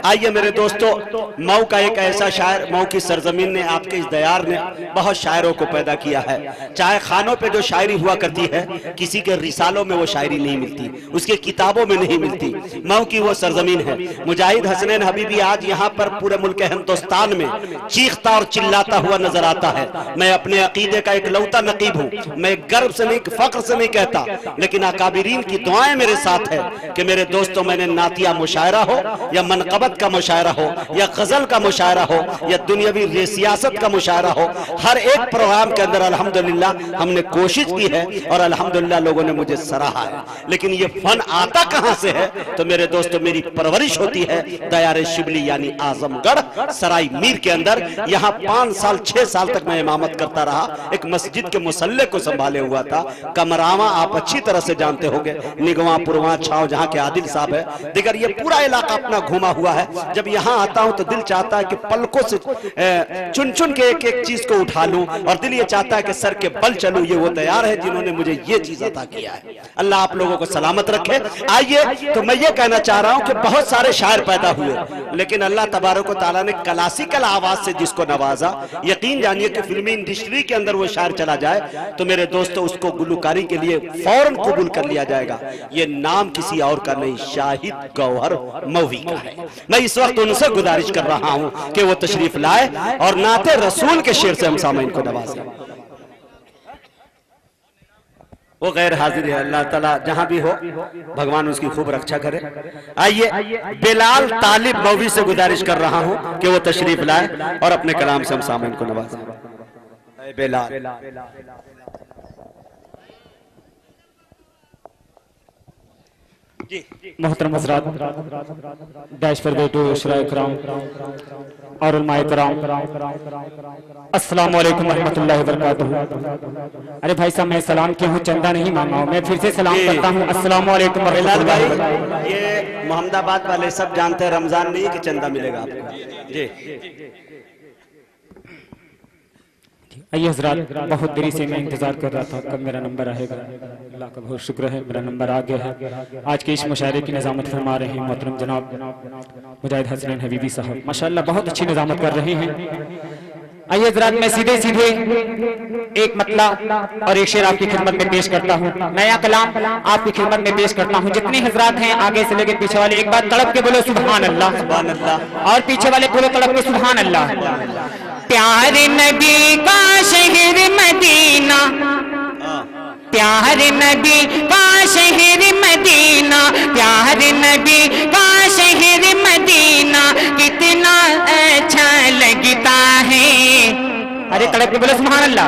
آئیے میرے دوستو، مئو کا ایک ایسا شاعر، مئو کی سرزمین نے، آپ کے اس دیار نے بہت شاعروں کو پیدا کیا ہے۔ چاہے خانوں پہ جو شاعری ہوا کرتی ہے، کسی کے رسالوں میں وہ شاعری نہیں ملتی، اس کے کتابوں میں نہیں ملتی۔ مئو کی وہ سرزمین ہے۔ مجاہد حسنین حبیبی آج یہاں پر پورے ملک ہندوستان میں چیختا اور چلاتا ہوا نظر آتا ہے۔ میں اپنے عقیدے کا ایک لوتا نقیب ہوں، میں گرو سے نہیں، فخر سے نہیں کہتا، لیکن اکابرین کی دعائیں میرے ساتھ ہے کہ میرے دوستوں، میں نے نعتیہ مشاعرہ ہو یا منقبت کا مشاعرہ ہو یا غزل کا مشاعرہ ہو یا دنیاوی سیاست کا مشاعرہ ہو، ہر ایک پروگرام کے اندر الحمدللہ ہم نے کوشش کی ہے اور الحمدللہ لوگوں نے مجھے سراہا ہے۔ لیکن یہ فن آتا کہاں سے ہے؟ تو میرے دوستو، میری پرورش ہوتی ہے دیار شبلی یعنی اعظم گڑھ سرائی میر کے اندر۔ یہاں 5 سال 6 سال تک میں امامت کرتا رہا، ایک مسجد کے مصلح کو سنبھالے ہوا تھا۔ کمراواں آپ اچھی طرح سے جانتے ہوگے، نگواں پرواں چھاؤ جہاں کے عادل صاحب ہے، دیگر یہ پورا علاقہ اپنا گھوما ہوا ہے۔ جب یہاں آتا ہوں تو دل چاہتا ہے کہ پلکوں سے چن چن کے ایک ایک چیز کو اٹھا لوں، اور دل یہ چاہتا ہے کہ سر کے بل چلوں۔ یہ وہ دیار ہے جنہوں نے مجھے یہ چیز عطا کیا ہے۔ اللہ آپ لوگوں کو سلامت رکھے۔ آئیے، تو میں یہ کہنا چاہ رہا ہوں کہ بہت سارے شاعر پیدا ہوئے، لیکن اللہ تبارک و تعالیٰ نے کلاسیکل آواز سے جس کو نوازا، یقین جانیے کہ فلمی انڈسٹری کے اندر وہ شاعر چلا جائے تو میرے دوستو اس کو گلوکاری کے لیے فوراً قبول کر لیا جائے گا۔ یہ نام کسی اور کا نہیں، شاہد گوہر مئوی کا ہے۔ میں اس وقت ان سے گزارش کر رہا ہوں کہ وہ تشریف لائے اور نعت رسول کے شعر سے ہم سامعین کو نوازیں۔ وہ غیر حاضر ہے، اللہ تعالیٰ جہاں بھی ہو بھگوان اس کی خوب رکھا کرے۔ آئیے، بلال طالب مئوی سے گزارش کر رہا ہوں کہ وہ تشریف لائے اور اپنے کلام سے ہم سامعین کو نوازیں۔ اے بلال، محترم حضرات، ڈیش پر بیٹو شرائع کرام اور علماء کرام، السلام علیکم ورحمۃ اللہ وبرکاتہ۔ ارے بھائی صاحب، میں سلام کیا ہوں، چندہ نہیں مانگا ہوں، میں پھر سے سلام کرتا ہوں، السلام علیکم ورحمۃ بلال اللہ بھائی، وبرکاتہ۔ یہ محمد آباد والے سب جانتے ہیں رمضان نہیں کہ چندہ ملے گا آپ کو۔ جی آئیے حضرات، بہت دری سے میں انتظار کر رہا تھا کب میرا نمبر آئے گا۔ اللہ کا بہت شکر ہے، میرا نمبر آ گیا ہے۔ آج کے اس مشاعرے کی نظامت فرما رہے ہیں محترم جناب مجاہد حسنین حبیبی صاحب، ماشاءاللہ بہت اچھی نظامت کر رہے ہیں۔ آئیے حضرات، میں سیدھے ایک مطلع اور ایک شعر آپ کی خدمت میں پیش کرتا ہوں، نیا کلام آپ کی خدمت میں پیش کرتا ہوں۔ جتنے حضرات ہیں آگے سے لے کے پیچھے والے، ایک بار تڑپ کے بولو سبحان اللہ، سبحان اللہ، اور پیچھے والے بولو تڑپ کے سبحان اللہ۔ پیار نبی کا شہر مدینہ، پیار نبی کا شہر مدینہ، پیار نبی کا شہر مدینہ کتنا اچھا لگتا ہے۔ ارے تڑپ کے بولو سبحان اللہ۔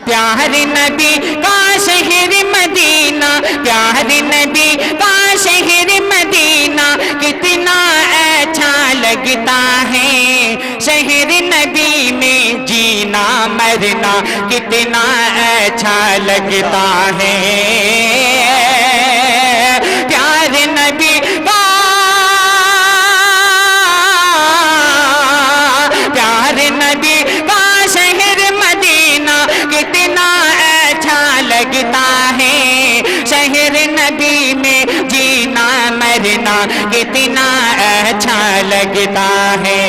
پیار نبی کا شہر مدینہ، پیار نبی کا شہر مدینہ کتنا اچھا لگتا ہے۔ شہر نبی میں جینا مرنا کتنا اچھا لگتا ہے۔ پیار نبی کا، پیار نبی کا شہر مدینہ کتنا اچھا لگتا ہے۔ شہر نبی میں جینا مرنا کتنا اچھا لگتا ہے۔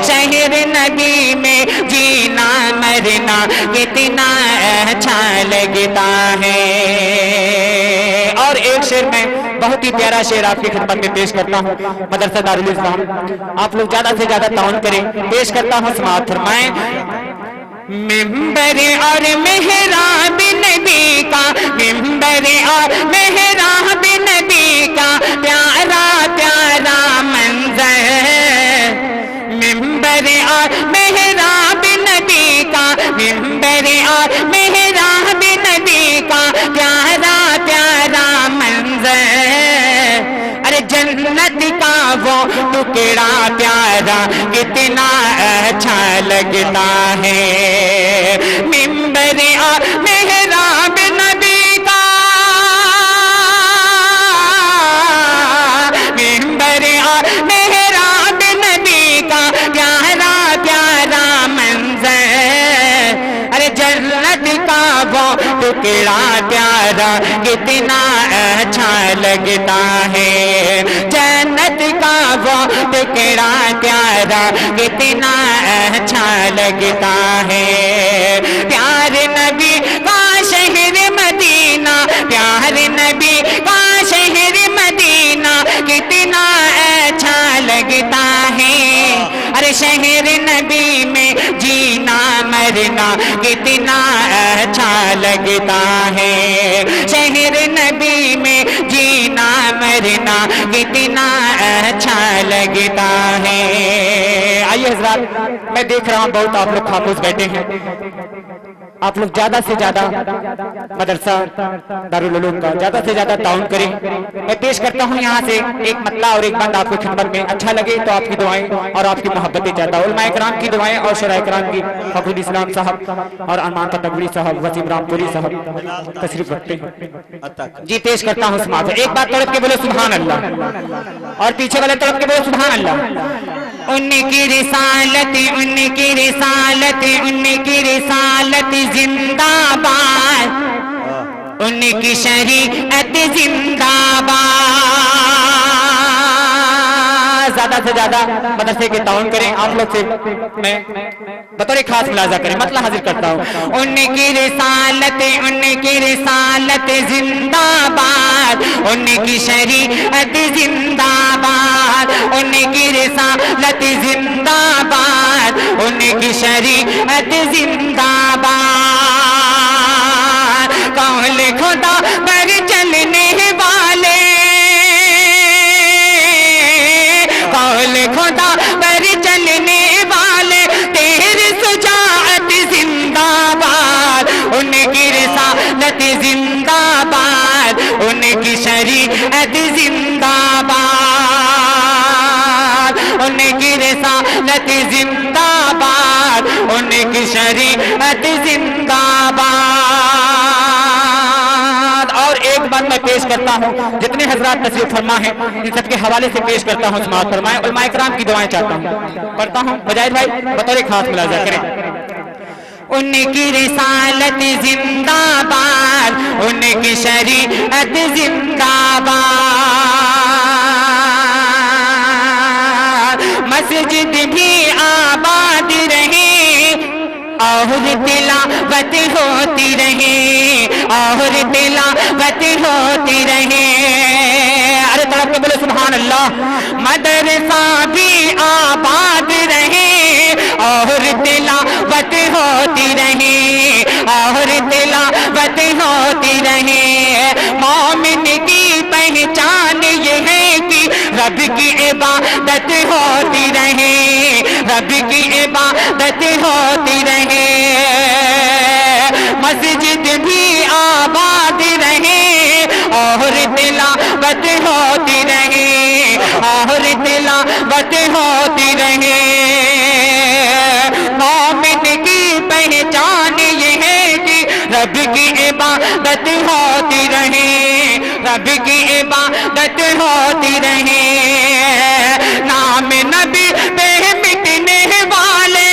شہر نبی میں جینا مرنا کتنا اچھا لگتا ہے۔ اور ایک شعر میں بہت ہی پیارا شعر آپ کی خدمت میں پیش کرتا ہوں، مدرسہ دارالاسلام، آپ لوگ زیادہ سے زیادہ تعاون کریں، پیش کرتا ہوں، سماعت فرمائیں۔ ممبر اور محراب نبی کا، ممبر اور محراب نبی کا پیارا پیارا منظر، ممبر اور محراب نبی کا، ممبر اور محراب نبی کا پیارا پیارا منظر۔ ارے جنت کا وہ ٹکڑا پیارا کتنا اچھا لگتا ہے۔ ممبر اور محراب نبی کا، ممبر اور محراب نبی کا پیارا پیارا منظر۔ ارے جنت کا وہ ٹکڑا پیارا کتنا اچھا لگتا ہے۔ جنت کا وہ ٹکڑا پیارا کتنا اچھا لگتا ہے پیارے نبی کا شہر مدینہ پیارے نبی کا شہر مدینہ کتنا اچھا لگتا ہے ارے شہر نبی میں جینا مرنا کتنا اچھا لگتا ہے شہر نبی میں جینا مرنا کتنا اچھا لگتا ہے آئیے حضرات میں دیکھ رہا ہوں بہت آپ لوگ خاموش بیٹھے ہیں آپ لوگ زیادہ سے زیادہ مدرسہ دارالعلوم کا زیادہ سے زیادہ تعاون کریں میں پیش کرتا ہوں یہاں سے ایک مطلع اور ایک بند آپ کو خدمت میں اچھا لگے تو آپ کی دعائیں اور آپ کی محبتیں چاہتا ہوں علماء کرام کی دعائیں اور شرح کرام کی فخر الاسلام صاحب اور ارمان پتگوڑی صاحب وسیم رام پوری صاحب تشریف رکھتے ہیں جی پیش کرتا ہوں سماعت ایک بات تڑپ کے بولو سبحان اللہ اور پیچھے والے تڑپ کے بولو سبحان اللہ ان کی رسالت ان کی رسالت ان کی رسالت زندہ باد ان کی شریعت زندہ باد زیادہ سے زیادہ مدرسے کے تعاون کریں آپ لوگ سے میں بطور خاص ملاحظہ کریں مطلع حاضر کرتا ہوں ان کی رسالت زندہ باد ان کی شریعت زندہ باد ان کی رسالت زندہ باد ان کی شریعت زندہ باد قول خدا پر چلنے والے قول خدا پر چلنے والے تیری شجاعت زندہ باد ان کی رسالت زندہ باد ان کی شریعت زندہ باد ان کی رسالت زندہ باد ان کی شریعت زندہ باد اور ایک بات میں پیش کرتا ہوں جتنے حضرات تشریف فرما ہیں ان سب کے حوالے سے پیش کرتا ہوں سماعت فرمائیں علماء کرام کی دعائیں چاہتا ہوں کرتا ہوں مجاہد بھائی بطور خاص ملاحظہ کریں ان کی رسالت زندہ باد ان کی شریعت زندہ باد مسجد بھی آباد رہے اور تلاوت ہوتی رہے اور تلاوت ہوتی رہے ارے تڑپ کے بولے سبحان اللہ مدرسہ بھی آباد رہے اور تلاوت ہوتی رہے اور تلاوت ہوتی رہے مومن کی پہچان یہ ہے کہ رب کی عبادت ہوتی رہے رب کی عبادت ہوتی رہے مسجد بھی آباد رہے اور تلاوت ہوتی رہے اور تلاوت ہوتی رہے مومن کی پہچان یہ ہے کہ رب کی عبادت ہوتی رہے رب کی عبادت ہوتی رہے نام نبی پہ مٹنے والے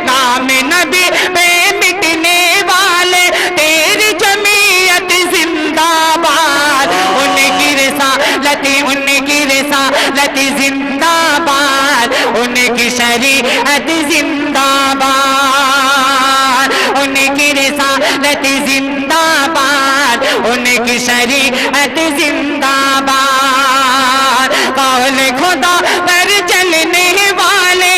نام نبی پہ مٹنے والے تیری جمعیت زندہ باد ان کی رسالت زندہ باد ان کی شریعت زندہ باد ان کی رسالت زندہ باد ان کی شریعت زندہ باد قول خدا پر چلنے والے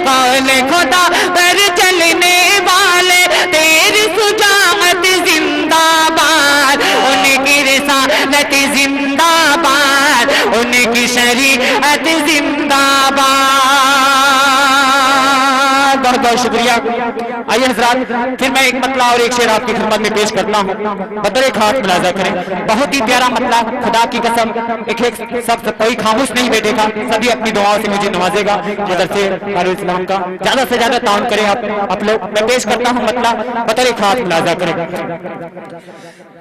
قول خدا پر چلنے والے تیری شجاعت زندہ باد ان کی رسالت زندہ باد ان کی شریعت زندہ باد بہت بہت شکریہ آئیے حضرات پھر میں ایک مطلع اور ایک شعر آپ کی خدمت میں پیش کرتا ہوں بدر خاص ملاحظہ کریں بہت ہی پیارا مطلع خدا کی قسم ایک سب کوئی خاموش نہیں بیٹھے گا سبھی اپنی دعاؤں سے مجھے نوازے گا مدرسے دارالاسلام کا زیادہ سے زیادہ تعاون کریں آپ لوگ میں پیش کرتا ہوں مطلع بدر خاص ملاحظہ کریں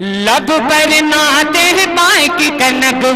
لب پر نعت پائے کی کنب